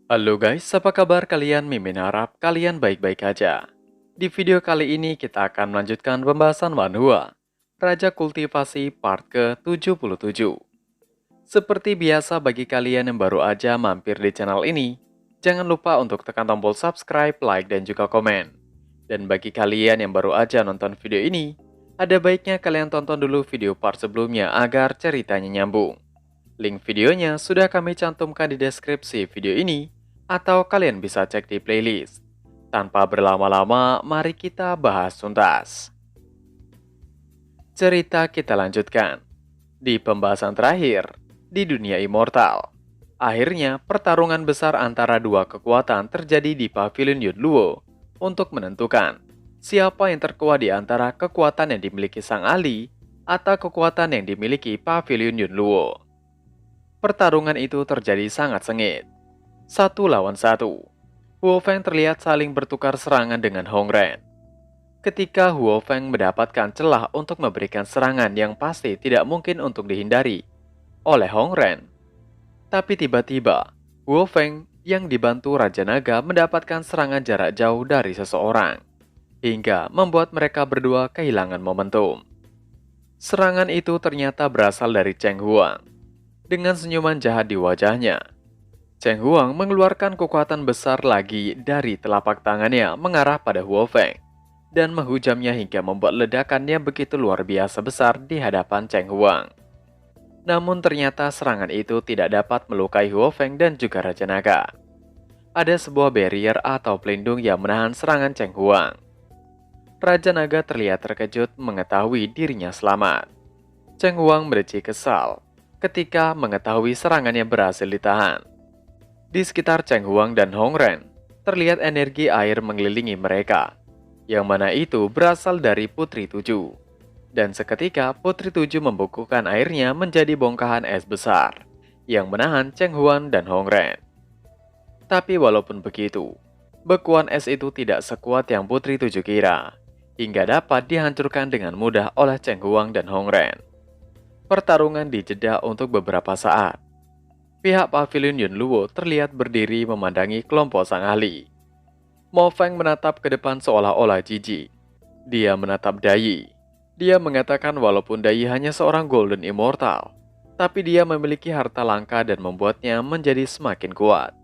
Halo guys, apa kabar kalian? Mimin harap kalian baik-baik aja. Di video kali ini kita akan melanjutkan pembahasan Wanhua, Raja Kultivasi part ke-77. Seperti biasa bagi kalian yang baru aja mampir di channel ini, jangan lupa untuk tekan tombol subscribe, like, dan juga komen. Dan bagi kalian yang baru aja nonton video ini, ada baiknya kalian tonton dulu video part sebelumnya agar ceritanya nyambung. Link videonya sudah kami cantumkan di deskripsi video ini, atau kalian bisa cek di playlist. Tanpa berlama-lama, mari kita bahas tuntas. Cerita kita lanjutkan. Di pembahasan terakhir, di dunia immortal, akhirnya pertarungan besar antara dua kekuatan terjadi di Pavilion Yunluo untuk menentukan siapa yang terkuat di antara kekuatan yang dimiliki Sang Ali atau kekuatan yang dimiliki Pavilion Yunluo. Pertarungan itu terjadi sangat sengit. 1 lawan 1. Huo Feng terlihat saling bertukar serangan dengan Hong Ren. Ketika Huo Feng mendapatkan celah untuk memberikan serangan yang pasti tidak mungkin untuk dihindari oleh Hong Ren. Tapi tiba-tiba, Huo Feng yang dibantu Raja Naga mendapatkan serangan jarak jauh dari seseorang, hingga membuat mereka berdua kehilangan momentum. Serangan itu ternyata berasal dari Cheng Huang. Dengan senyuman jahat di wajahnya, Cheng Huang mengeluarkan kekuatan besar lagi dari telapak tangannya mengarah pada Huo Feng dan menghujamnya hingga membuat ledakannya begitu luar biasa besar di hadapan Cheng Huang. Namun ternyata serangan itu tidak dapat melukai Huo Feng dan juga Raja Naga. Ada sebuah barrier atau pelindung yang menahan serangan Cheng Huang. Raja Naga terlihat terkejut mengetahui dirinya selamat. Cheng Huang berdecik kesal ketika mengetahui serangannya berhasil ditahan. Di sekitar Cheng Huang dan Hong Ren, terlihat energi air mengelilingi mereka, yang mana itu berasal dari Putri Tujuh. Dan seketika Putri Tujuh membukukan airnya menjadi bongkahan es besar, yang menahan Cheng Huang dan Hong Ren. Tapi walaupun begitu, bekuan es itu tidak sekuat yang Putri Tujuh kira, hingga dapat dihancurkan dengan mudah oleh Cheng Huang dan Hong Ren. Pertarungan dijeda untuk beberapa saat. Pihak Pavilion Yunluo terlihat berdiri memandangi kelompok sang ahli. Mo Feng menatap ke depan seolah-olah jijik. Dia menatap Dai. Dia mengatakan walaupun Dai hanya seorang Golden Immortal, tapi dia memiliki harta langka dan membuatnya menjadi semakin kuat.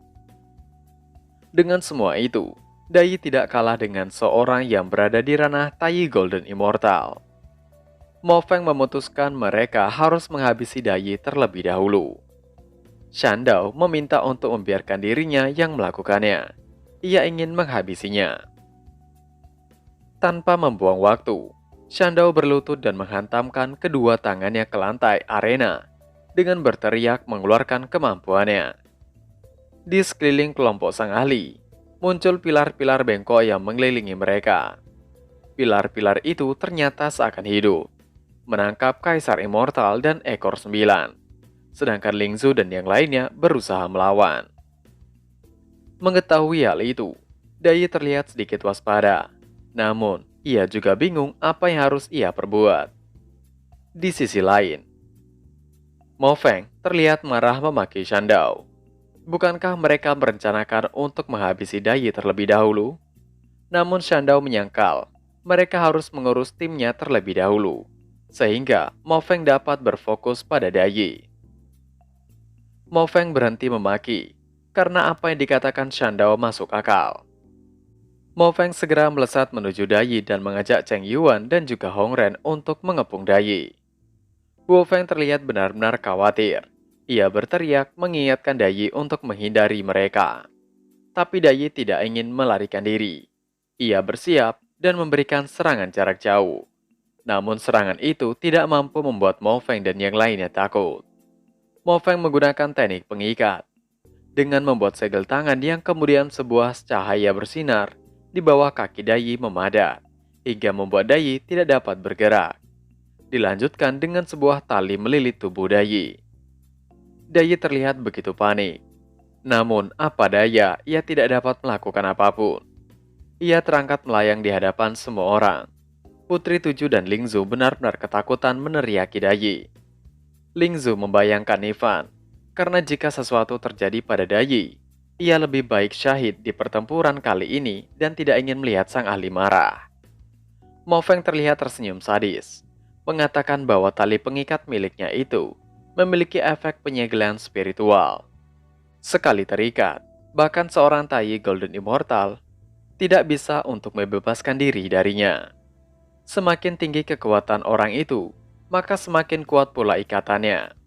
Dengan semua itu, Dai tidak kalah dengan seorang yang berada di ranah Tai Golden Immortal. Mo Feng memutuskan mereka harus menghabisi Dai terlebih dahulu. Shandao meminta untuk membiarkan dirinya yang melakukannya. Ia ingin menghabisinya. Tanpa membuang waktu, Shandao berlutut dan menghantamkan kedua tangannya ke lantai arena dengan berteriak mengeluarkan kemampuannya. Di sekeliling kelompok sang ahli, muncul pilar-pilar bengkok yang mengelilingi mereka. Pilar-pilar itu ternyata seakan hidup, menangkap Kaisar Immortal dan Ekor 9. Sedangkan Ling Zhu dan yang lainnya berusaha melawan. Mengetahui hal itu, Dai terlihat sedikit waspada. Namun, ia juga bingung apa yang harus ia perbuat. Di sisi lain, Mo Feng terlihat marah memaki Shandao. Bukankah mereka merencanakan untuk menghabisi Dai terlebih dahulu? Namun Shandao menyangkal, mereka harus mengurus timnya terlebih dahulu, sehingga Mo Feng dapat berfokus pada Dai. Mo Feng berhenti memaki, karena apa yang dikatakan Shandao masuk akal. Mo Feng segera melesat menuju Dai dan mengajak Cheng Yuan dan juga Hong Ren untuk mengepung Dai. Huo Feng terlihat benar-benar khawatir. Ia berteriak mengingatkan Dai untuk menghindari mereka. Tapi Dai tidak ingin melarikan diri. Ia bersiap dan memberikan serangan jarak jauh. Namun serangan itu tidak mampu membuat Mo Feng dan yang lainnya takut. Mo Feng menggunakan teknik pengikat dengan membuat segel tangan yang kemudian sebuah cahaya bersinar di bawah kaki Dai memadat, hingga membuat Dai tidak dapat bergerak. Dilanjutkan dengan sebuah tali melilit tubuh Dai. Dai terlihat begitu panik. Namun apa daya, ia tidak dapat melakukan apapun. Ia terangkat melayang di hadapan semua orang. Putri Tujuh dan Ling Zhu benar-benar ketakutan meneriaki Dai. Ling Zhu membayangkan Ivan, karena jika sesuatu terjadi pada Dai, Ia lebih baik syahid di pertempuran kali ini dan tidak ingin melihat sang ahli marah. Mo Feng terlihat tersenyum sadis, mengatakan bahwa tali pengikat miliknya itu memiliki efek penyegelan spiritual. Sekali terikat, bahkan seorang Tai Golden Immortal tidak bisa untuk membebaskan diri darinya. Semakin tinggi kekuatan orang itu, maka semakin kuat pula ikatannya.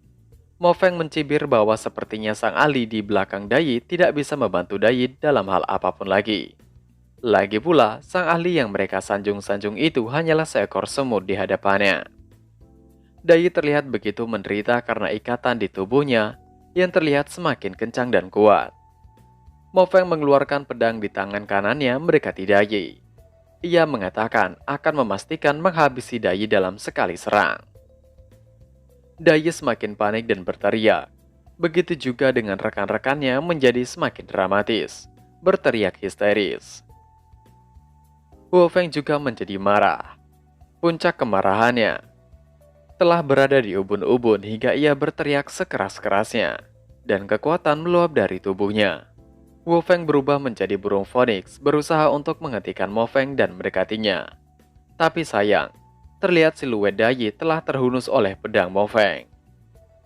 Mo Feng mencibir bahwa sepertinya sang ahli di belakang Dai tidak bisa membantu Dai dalam hal apapun lagi. Lagi pula, sang ahli yang mereka sanjung-sanjung itu hanyalah seekor semut di hadapannya. Dai terlihat begitu menderita karena ikatan di tubuhnya yang terlihat semakin kencang dan kuat. Mo Feng mengeluarkan pedang di tangan kanannya mendekati Dai. Ia mengatakan akan memastikan menghabisi Dai dalam sekali serang. Dai semakin panik dan berteriak. Begitu juga dengan rekan-rekannya menjadi semakin dramatis, berteriak histeris. Huo Feng juga menjadi marah. Puncak kemarahannya telah berada di ubun-ubun hingga ia berteriak sekeras-kerasnya, dan kekuatan meluap dari tubuhnya. Huo Feng berubah menjadi burung Phoenix berusaha untuk menghentikan Mo Feng dan mendekatinya. Tapi sayang, terlihat siluet Dai telah terhunus oleh pedang Mo Feng.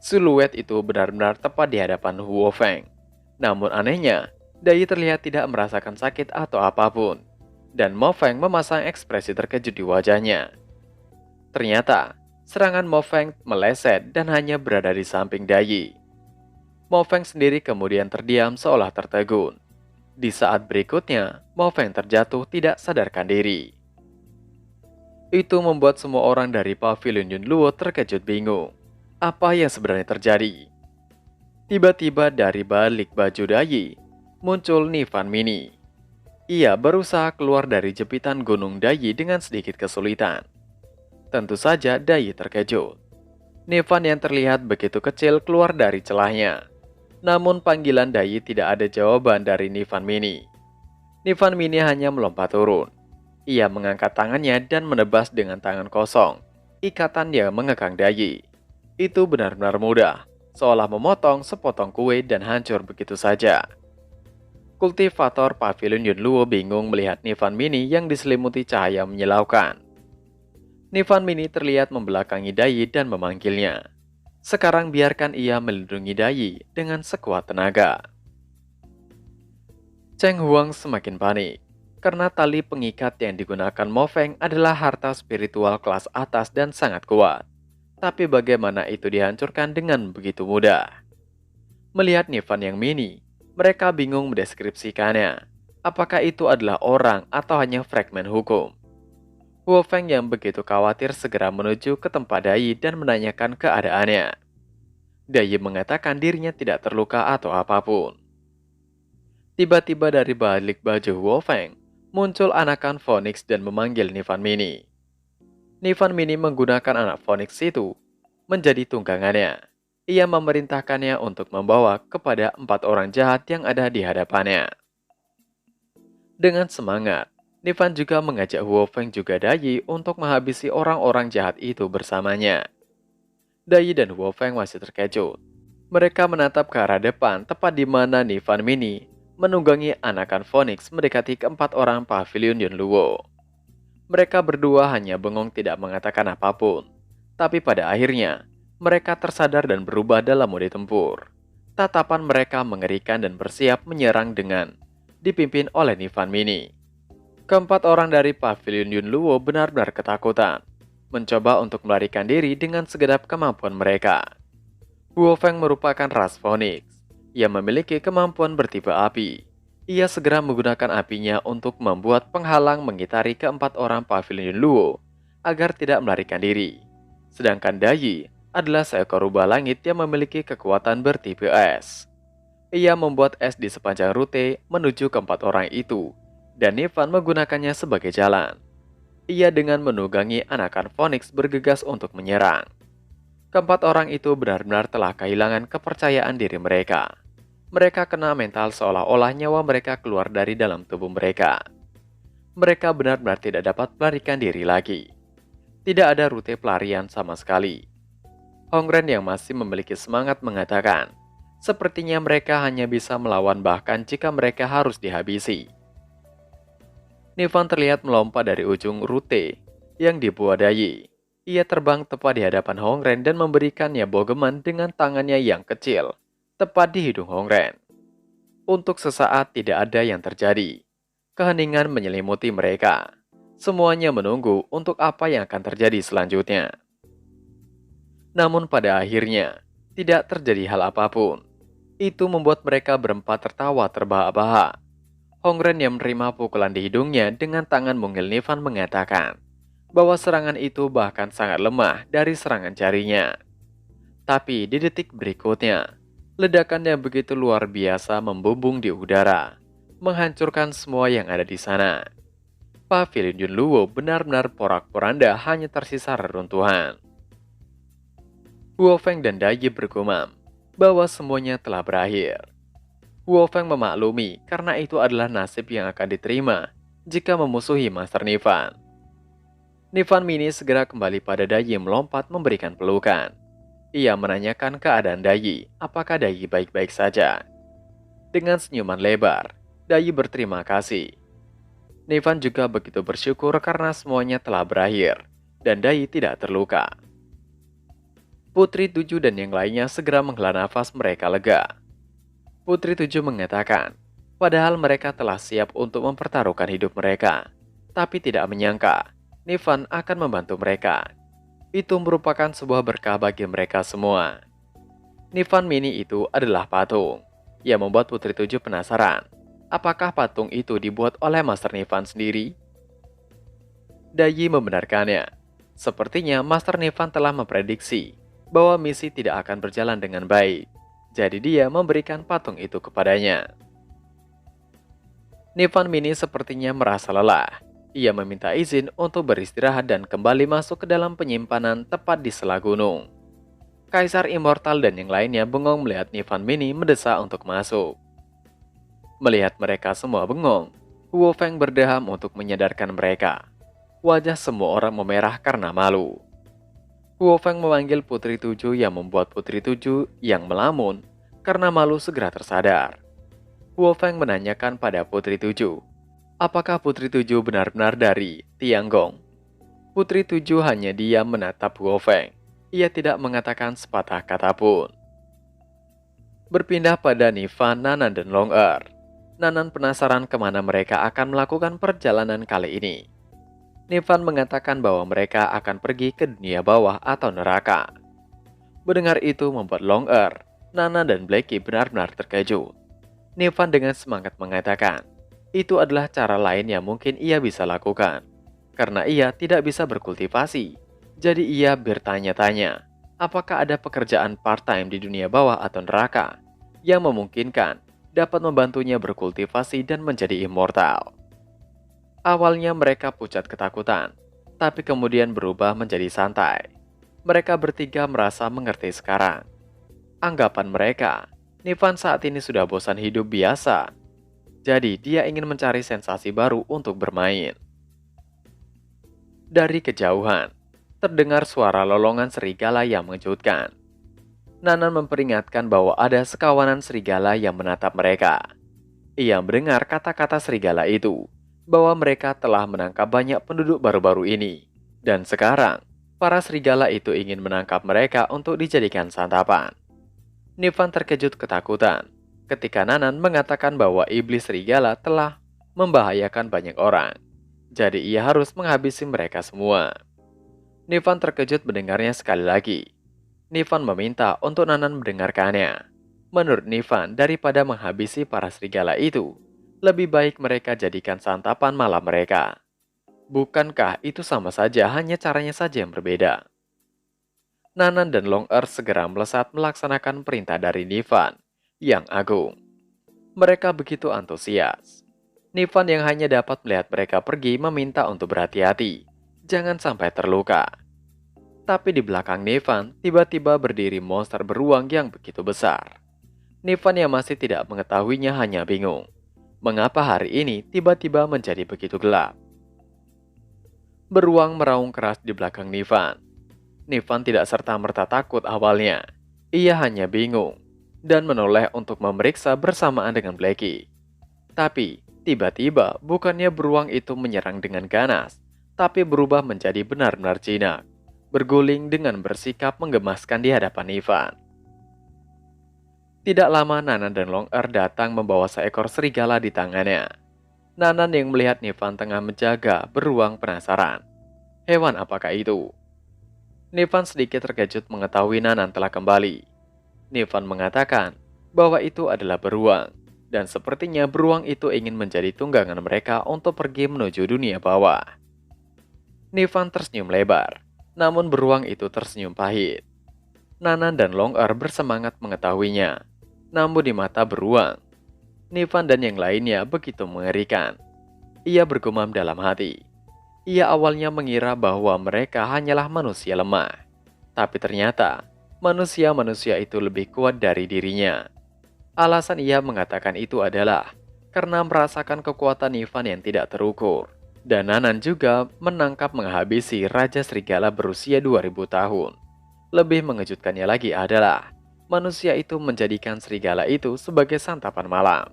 Siluet itu benar-benar tepat di hadapan Huo Feng. Namun anehnya, Dai terlihat tidak merasakan sakit atau apapun, dan Mo Feng memasang ekspresi terkejut di wajahnya. Ternyata, serangan Mo Feng meleset dan hanya berada di samping Dai. Mo Feng sendiri kemudian terdiam seolah tertegun. Di saat berikutnya, Mo Feng terjatuh tidak sadarkan diri. Itu membuat semua orang dari Pavilion Yunluo terkejut bingung. Apa yang sebenarnya terjadi? Tiba-tiba dari balik baju Dai, muncul Nivan Mini. Ia berusaha keluar dari jepitan gunung Dai dengan sedikit kesulitan. Tentu saja Dai terkejut. Nivan yang terlihat begitu kecil keluar dari celahnya. Namun panggilan Dai tidak ada jawaban dari Nivan Mini. Nivan Mini hanya melompat turun. Ia mengangkat tangannya dan menebas dengan tangan kosong. Ikatan yang mengekang Dai. Itu benar-benar mudah, seolah memotong sepotong kue dan hancur begitu saja. Kultivator Pavilion Yunluo bingung melihat Nivan Mini yang diselimuti cahaya menyilaukan. Nivan Mini terlihat membelakangi Dai dan memanggilnya. Sekarang biarkan ia melindungi Dai dengan sekuat tenaga. Cheng Huang semakin panik, karena tali pengikat yang digunakan Mo Feng adalah harta spiritual kelas atas dan sangat kuat. Tapi bagaimana itu dihancurkan dengan begitu mudah? Melihat Nivan yang mini, mereka bingung mendeskripsikannya. Apakah itu adalah orang atau hanya fragmen hukum? Huo Feng yang begitu khawatir segera menuju ke tempat Dai dan menanyakan keadaannya. Dai mengatakan dirinya tidak terluka atau apapun. Tiba-tiba dari balik baju Huo Feng, muncul anakan Phoenix dan memanggil Nivan Mini. Nivan Mini menggunakan anak Phoenix itu menjadi tunggangannya. Ia memerintahkannya untuk membawa kepada 4 orang jahat yang ada di hadapannya. Dengan semangat, Nivan juga mengajak Huo Feng juga Dai untuk menghabisi orang-orang jahat itu bersamanya. Dai dan Huo Feng masih terkejut. Mereka menatap ke arah depan tepat di mana Nivan Mini menunggangi anakan Phoenix mendekati keempat orang Pavilion Yunluo. Mereka berdua hanya bengong tidak mengatakan apapun. Tapi pada akhirnya, mereka tersadar dan berubah dalam mode tempur. Tatapan mereka mengerikan dan bersiap menyerang dengan dipimpin oleh Nivan Mini. Keempat orang dari Pavilion Yunluo benar-benar ketakutan, mencoba untuk melarikan diri dengan segenap kemampuan mereka. Huo Feng merupakan ras Phoenix. Ia memiliki kemampuan bertipe api. Ia segera menggunakan apinya untuk membuat penghalang mengitari keempat orang Pavilion Yunluo agar tidak melarikan diri. Sedangkan Dai adalah seekor rubah langit yang memiliki kekuatan bertipe es. Ia membuat es di sepanjang rute menuju keempat orang itu, dan Nivan menggunakannya sebagai jalan. Ia dengan menunggangi anakan Phoenix bergegas untuk menyerang. Keempat orang itu benar-benar telah kehilangan kepercayaan diri mereka. Mereka kena mental seolah-olah nyawa mereka keluar dari dalam tubuh mereka. Mereka benar-benar tidak dapat melarikan diri lagi. Tidak ada rute pelarian sama sekali. Hongren yang masih memiliki semangat mengatakan, Sepertinya mereka hanya bisa melawan bahkan jika mereka harus dihabisi. Nivan terlihat melompat dari ujung rute yang dibuat Dayi. Ia terbang tepat di hadapan Hongren dan memberikannya bogeman dengan tangannya yang kecil, tepat di hidung Hongren. Untuk sesaat tidak ada yang terjadi. Keheningan menyelimuti mereka. Semuanya menunggu untuk apa yang akan terjadi selanjutnya. Namun pada akhirnya, tidak terjadi hal apapun. Itu membuat mereka berempat tertawa terbahak-bahak. Hongren yang menerima pukulan di hidungnya dengan tangan mungil Nivan mengatakan bahwa serangan itu bahkan sangat lemah dari serangan jarinya. Tapi di detik berikutnya, ledakan yang begitu luar biasa membumbung di udara, menghancurkan semua yang ada di sana. Pavilion Yunluo benar-benar porak-poranda, hanya tersisa reruntuhan. Huo Feng dan Dayi bergumam bahwa semuanya telah berakhir. Huo Feng memaklumi karena itu adalah nasib yang akan diterima jika memusuhi Master Nivan. Nivan Mini segera kembali pada Dayi melompat memberikan pelukan. Ia menanyakan keadaan Dayi, apakah Dayi baik-baik saja. Dengan senyuman lebar, Dayi berterima kasih. Nivan juga begitu bersyukur karena semuanya telah berakhir dan Dayi tidak terluka. Putri Tujuh dan yang lainnya segera menghela nafas mereka lega. Putri Tujuh mengatakan, padahal mereka telah siap untuk mempertaruhkan hidup mereka, tapi tidak menyangka Nivan akan membantu mereka. Itu merupakan sebuah berkah bagi mereka semua. Nivan Mini itu adalah patung. Ia membuat Putri Tujuh penasaran, apakah patung itu dibuat oleh Master Nivan sendiri? Dayi membenarkannya. Sepertinya Master Nivan telah memprediksi bahwa misi tidak akan berjalan dengan baik. Jadi dia memberikan patung itu kepadanya. Nivan Mini sepertinya merasa lelah. Ia meminta izin untuk beristirahat dan kembali masuk ke dalam penyimpanan tepat di sela gunung. Kaisar Immortal dan yang lainnya bengong melihat Nivan Mini mendesak untuk masuk. Melihat mereka semua bengong, Huo Feng berdeham untuk menyadarkan mereka. Wajah semua orang memerah karena malu. Huo Feng memanggil Putri Tujuh yang membuat Putri Tujuh yang melamun karena malu segera tersadar. Huo Feng menanyakan pada Putri Tujuh, apakah Putri Tujuh benar-benar dari Tianggong? Putri Tujuh hanya diam menatap Huo Feng. Ia tidak mengatakan sepatah kata pun. Berpindah pada Nivan, Nanan, dan Long Er. Nanan penasaran kemana mereka akan melakukan perjalanan kali ini. Nivan mengatakan bahwa mereka akan pergi ke dunia bawah atau neraka. Mendengar itu membuat Long Er, Nana, dan Blackie benar-benar terkejut. Nivan dengan semangat mengatakan, itu adalah cara lain yang mungkin ia bisa lakukan. Karena ia tidak bisa berkultivasi, jadi ia bertanya-tanya, apakah ada pekerjaan part-time di dunia bawah atau neraka yang memungkinkan dapat membantunya berkultivasi dan menjadi immortal. Awalnya mereka pucat ketakutan, tapi kemudian berubah menjadi santai. Mereka bertiga merasa mengerti sekarang. Anggapan mereka, Nivan saat ini sudah bosan hidup biasa. Jadi dia ingin mencari sensasi baru untuk bermain. Dari kejauhan, terdengar suara lolongan serigala yang mengejutkan. Nanan memperingatkan bahwa ada sekawanan serigala yang menatap mereka. Ia mendengar kata-kata serigala itu, bahwa mereka telah menangkap banyak penduduk baru-baru ini. Dan sekarang, para serigala itu ingin menangkap mereka untuk dijadikan santapan. Nivan terkejut ketakutan ketika Nanan mengatakan bahwa iblis serigala telah membahayakan banyak orang. Jadi ia harus menghabisi mereka semua. Nivan terkejut mendengarnya sekali lagi. Nivan meminta untuk Nanan mendengarkannya. Menurut Nivan, daripada menghabisi para serigala itu, lebih baik mereka jadikan santapan malam mereka. Bukankah itu sama saja, hanya caranya saja yang berbeda? Nanan dan Long Er segera melesat melaksanakan perintah dari Nivan yang agung. Mereka begitu antusias. Nivan yang hanya dapat melihat mereka pergi meminta untuk berhati-hati, jangan sampai terluka. Tapi di belakang Nivan tiba-tiba berdiri monster beruang yang begitu besar. Nivan yang masih tidak mengetahuinya hanya bingung. Mengapa hari ini tiba-tiba menjadi begitu gelap? Beruang meraung keras di belakang Nivan. Nivan tidak serta-merta takut awalnya. Ia hanya bingung. dan menoleh untuk memeriksa bersamaan dengan Blackie. Tapi, tiba-tiba bukannya beruang itu menyerang dengan ganas, tapi berubah menjadi benar-benar jinak, berguling dengan bersikap menggemaskan di hadapan Ivan. Tidak lama Nanan dan Long-Er datang membawa seekor serigala di tangannya. Nanan yang melihat Nivan tengah menjaga beruang penasaran. Hewan apakah itu? Nivan sedikit terkejut mengetahui Nanan telah kembali. Nivan mengatakan bahwa itu adalah beruang, dan sepertinya beruang itu ingin menjadi tunggangan mereka untuk pergi menuju dunia bawah. Nivan tersenyum lebar, namun beruang itu tersenyum pahit. Nanan dan Long-Er bersemangat mengetahuinya, namun di mata beruang, Nivan dan yang lainnya begitu mengerikan. Ia bergumam dalam hati. Ia awalnya mengira bahwa mereka hanyalah manusia lemah, tapi ternyata manusia-manusia itu lebih kuat dari dirinya. Alasan ia mengatakan itu adalah karena merasakan kekuatan Nivan yang tidak terukur. Dan Nanan juga menangkap menghabisi Raja Serigala berusia 2000 tahun. Lebih mengejutkannya lagi adalah manusia itu menjadikan serigala itu sebagai santapan malam.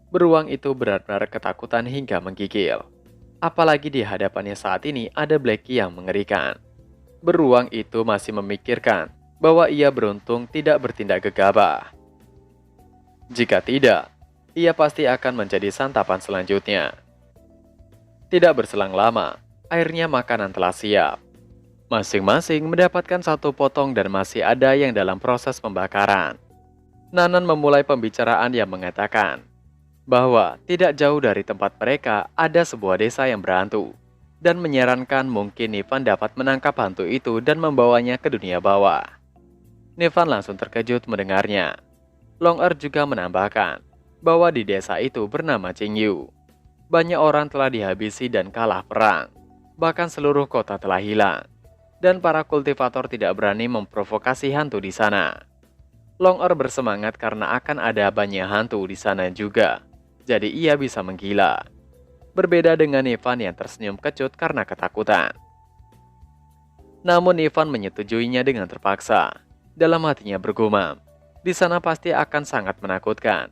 Beruang itu benar-benar ketakutan hingga menggigil. Apalagi di hadapannya saat ini ada Blackie yang mengerikan. Beruang itu masih memikirkan bahwa ia beruntung tidak bertindak gegabah. Jika tidak, ia pasti akan menjadi santapan selanjutnya. Tidak berselang lama, akhirnya makanan telah siap. Masing-masing mendapatkan satu potong dan masih ada yang dalam proses pembakaran. Nanan memulai pembicaraan yang mengatakan bahwa tidak jauh dari tempat mereka ada sebuah desa yang berhantu, dan menyarankan mungkin Nivan dapat menangkap hantu itu dan membawanya ke dunia bawah. Nivan langsung terkejut mendengarnya. Long-Er juga menambahkan bahwa di desa itu bernama Qingyu. Banyak orang telah dihabisi dan kalah perang, bahkan seluruh kota telah hilang, dan para kultivator tidak berani memprovokasi hantu di sana. Long-Er bersemangat karena akan ada banyak hantu di sana juga. Jadi ia bisa menggila. Berbeda dengan Ivan yang tersenyum kecut karena ketakutan. Namun Ivan menyetujuinya dengan terpaksa. Dalam hatinya bergumam, di sana pasti akan sangat menakutkan.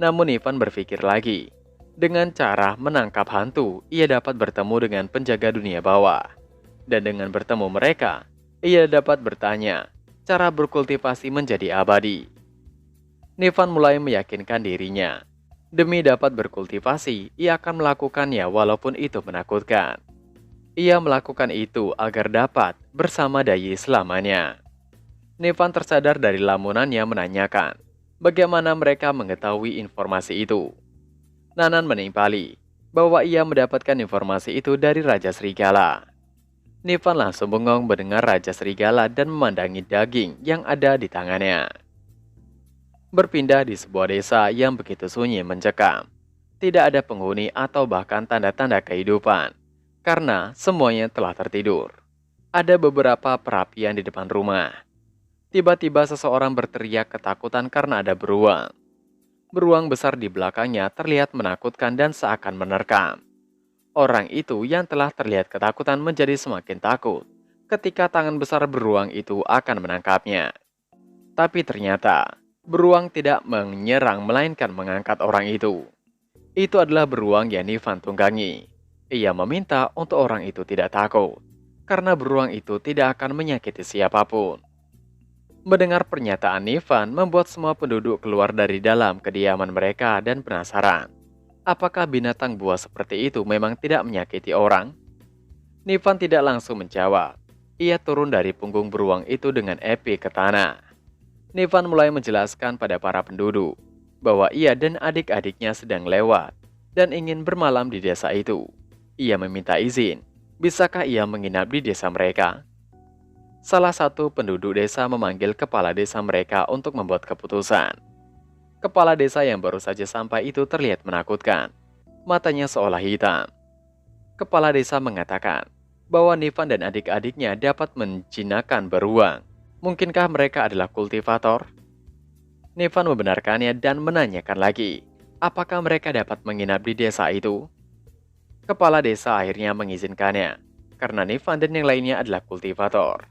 Namun Ivan berpikir lagi, dengan cara menangkap hantu, ia dapat bertemu dengan penjaga dunia bawah. Dan dengan bertemu mereka, ia dapat bertanya cara berkultivasi menjadi abadi. Nivan mulai meyakinkan dirinya. Demi dapat berkultivasi, ia akan melakukannya walaupun itu menakutkan. Ia melakukan itu agar dapat bersama Dayi selamanya. Nivan tersadar dari lamunannya menanyakan bagaimana mereka mengetahui informasi itu. Nanan menimpali bahwa ia mendapatkan informasi itu dari Raja Serigala. Nivan langsung bengong mendengar Raja Serigala dan memandangi daging yang ada di tangannya. Berpindah di sebuah desa yang begitu sunyi mencekam. Tidak ada penghuni atau bahkan tanda-tanda kehidupan, karena semuanya telah tertidur. Ada beberapa perapian di depan rumah. Tiba-tiba seseorang berteriak ketakutan karena ada beruang. Beruang besar di belakangnya terlihat menakutkan dan seakan menerkam. Orang itu yang telah terlihat ketakutan menjadi semakin takut ketika tangan besar beruang itu akan menangkapnya. Tapi ternyata beruang tidak menyerang melainkan mengangkat orang itu. Itu adalah beruang yang Nivan tunggangi. Ia meminta untuk orang itu tidak takut, karena beruang itu tidak akan menyakiti siapapun. Mendengar pernyataan Nivan membuat semua penduduk keluar dari dalam kediaman mereka dan penasaran. Apakah binatang buas seperti itu memang tidak menyakiti orang? Nivan tidak langsung menjawab. Ia turun dari punggung beruang itu dengan epi ke tanah. Nivan mulai menjelaskan pada para penduduk bahwa ia dan adik-adiknya sedang lewat dan ingin bermalam di desa itu. Ia meminta izin, bisakah ia menginap di desa mereka? Salah satu penduduk desa memanggil kepala desa mereka untuk membuat keputusan. Kepala desa yang baru saja sampai itu terlihat menakutkan. Matanya seolah hitam. Kepala desa mengatakan bahwa Nivan dan adik-adiknya dapat menjinakkan beruang. Mungkinkah mereka adalah kultivator? Nivan membenarkannya dan menanyakan lagi, apakah mereka dapat menginap di desa itu? Kepala desa akhirnya mengizinkannya, karena Nivan dan yang lainnya adalah kultivator.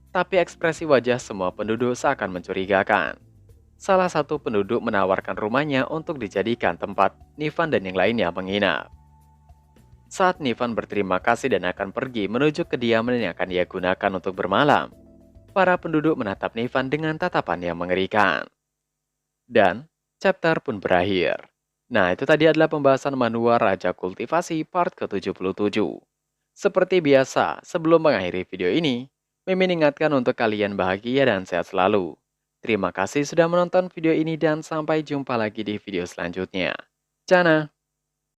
Tapi ekspresi wajah semua penduduk seakan mencurigakan. salah satu penduduk menawarkan rumahnya untuk dijadikan tempat Nivan dan yang lainnya menginap. Saat Nivan berterima kasih dan akan pergi menuju kediaman yang akan dia gunakan untuk bermalam, para penduduk menatap Nivan dengan tatapan yang mengerikan. Dan chapter pun berakhir. Nah, itu tadi adalah pembahasan manual Raja Kultivasi part ke-77. Seperti biasa, sebelum mengakhiri video ini, Mimin ingatkan untuk kalian bahagia dan sehat selalu. Terima kasih sudah menonton video ini dan sampai jumpa lagi di video selanjutnya. Cana!